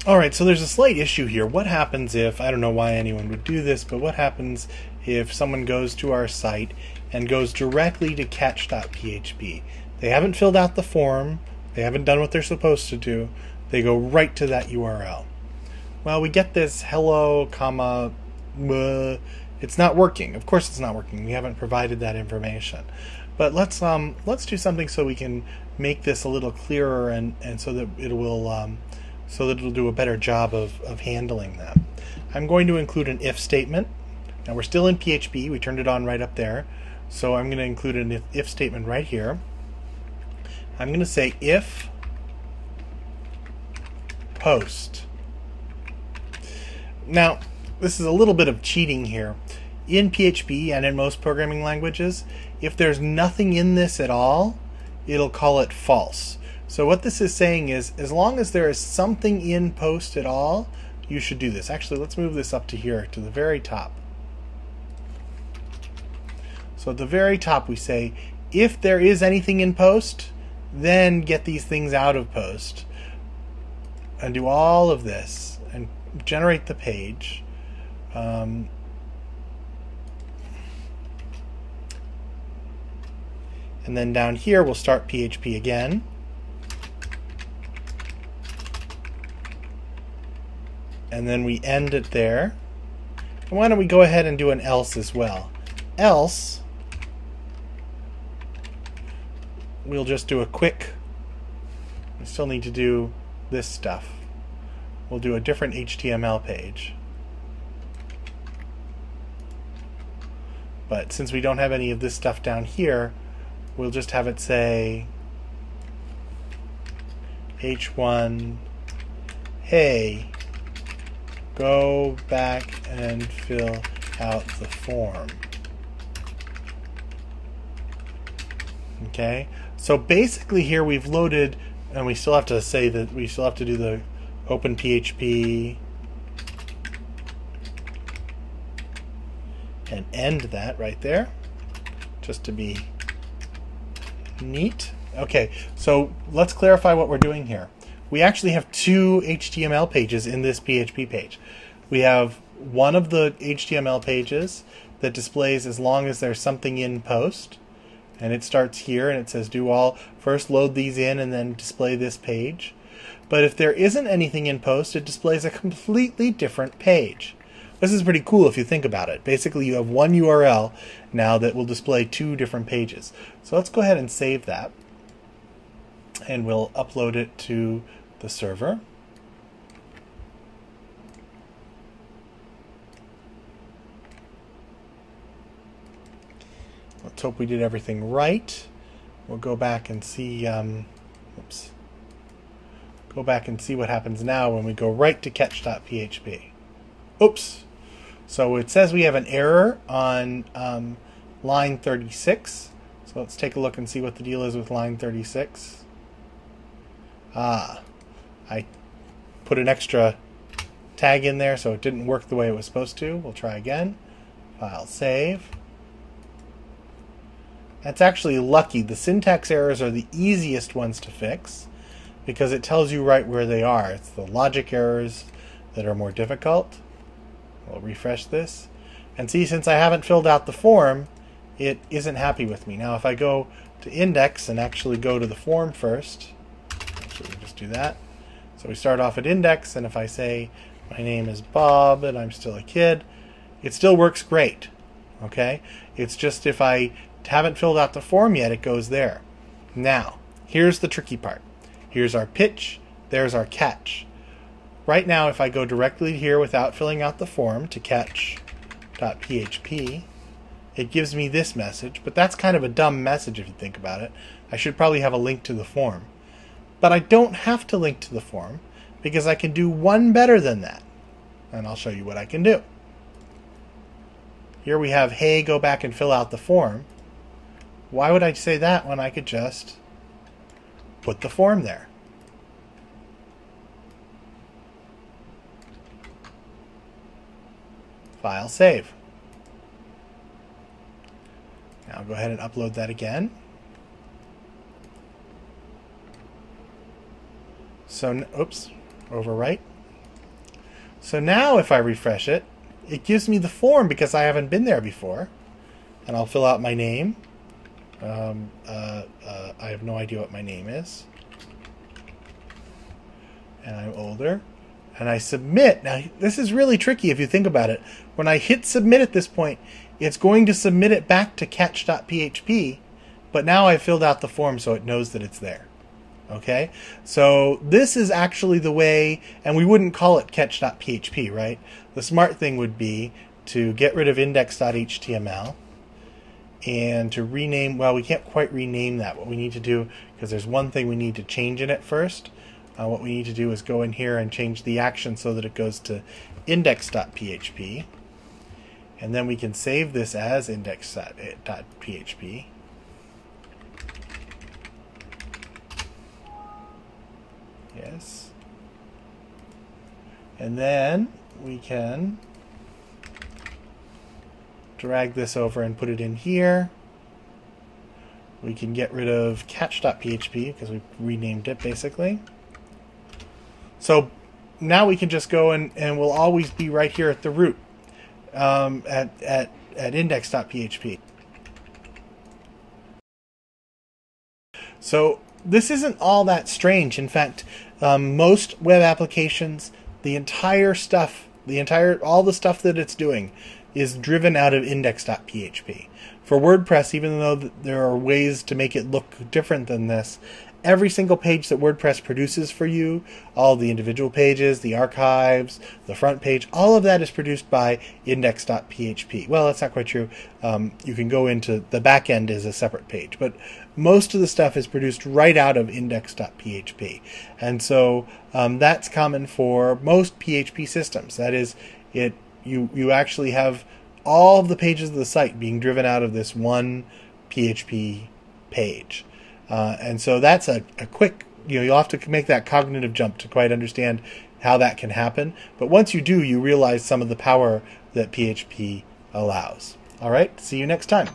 Alright, so there's a slight issue here. What happens if, I don't know why anyone would do this, but what happens if someone goes to our site and goes directly to catch.php? They haven't filled out the form, they haven't done what they're supposed to do, they go right to that URL. Well, we get this hello, comma, it's not working. Of course it's not working. We haven't provided that information. But let's do something so we can make this a little clearer and so that it'll do a better job of handling that. I'm going to include an if statement. Now we're still in PHP. We turned it on right up there. So I'm going to include an if statement right here. I'm going to say if post. Now, this is a little bit of cheating here. In PHP and in most programming languages, if there's nothing in this at all, it'll call it false. So what this is saying is, as long as there is something in post at all, you should do this. Actually, let's move this up to here, to the very top. So at the very top we say, if there is anything in post, then get these things out of post. And do all of this, and generate the page. And then down here we'll start PHP again. And then we end it there. And why don't we go ahead and do an else as well? Else, we'll just do a quick, we still need to do this stuff. We'll do a different HTML page. But since we don't have any of this stuff down here, we'll just have it say H1, hey, go back and fill out the form. Okay, so basically here we've loaded, and we still have to say that we still have to do the open PHP and end that right there, just to be neat. Okay, so let's clarify what we're doing here. We actually have two HTML pages in this PHP page. We have one of the HTML pages that displays as long as there's something in post, and it starts here and it says do all, first load these in and then display this page. But if there isn't anything in post, it displays a completely different page. This is pretty cool if you think about it. Basically you have one URL now that will display two different pages. So let's go ahead and save that, and we'll upload it to the server. Let's hope we did everything right. We'll go back and see go back and see what happens now when we go right to catch.php. Oops. So it says we have an error on line 36. So let's take a look and see what the deal is with line 36. I put an extra tag in there, so it didn't work the way it was supposed to. We'll try again. File, save. That's actually lucky. The syntax errors are the easiest ones to fix because it tells you right where they are. It's the logic errors that are more difficult. We'll refresh this. And see, since I haven't filled out the form, it isn't happy with me. Now if I go to index and actually go to the form first, actually just do that. So we start off at index, and if I say my name is Bob and I'm still a kid, it still works great. Okay? It's just if I haven't filled out the form yet, it goes there. Now, here's the tricky part. Here's our pitch, there's our catch. Right now, if I go directly here without filling out the form to catch.php, it gives me this message, but that's kind of a dumb message if you think about it. I should probably have a link to the form. But I don't have to link to the form because I can do one better than that. And I'll show you what I can do. Here we have, hey, go back and fill out the form. Why would I say that when I could just put the form there? File, save. Now go ahead and upload that again. So, oops, overwrite. So now if I refresh it, it gives me the form because I haven't been there before. And I'll fill out my name. I have no idea what my name is. And I'm older. And I submit. Now, this is really tricky if you think about it. When I hit submit at this point, it's going to submit it back to catch.php. But now I've filled out the form so it knows that it's there. Okay? So this is actually the way, and we wouldn't call it catch.php, right? The smart thing would be to get rid of index.html and to rename, well, we can't quite rename that. What we need to do, because there's one thing we need to change in it first, what we need to do is go in here and change the action so that it goes to index.php. And then we can save this as index.php. Yes. And then we can drag this over and put it in here. We can get rid of catch.php because we renamed it basically. So now we can just go and we'll always be right here at the root at index.php. So this isn't all that strange. In fact, most web applications, all the stuff that it's doing is driven out of index.php. For WordPress, even though there are ways to make it look different than this, every single page that WordPress produces for you, all the individual pages, the archives, the front page, all of that is produced by index.php. Well, that's not quite true. You can go into the back end as a separate page, but most of the stuff is produced right out of index.php. And so that's common for most PHP systems. That is, you actually have all of the pages of the site being driven out of this one PHP page. And so that's a quick, you'll have to make that cognitive jump to quite understand how that can happen. But once you do, you realize some of the power that PHP allows. All right, see you next time.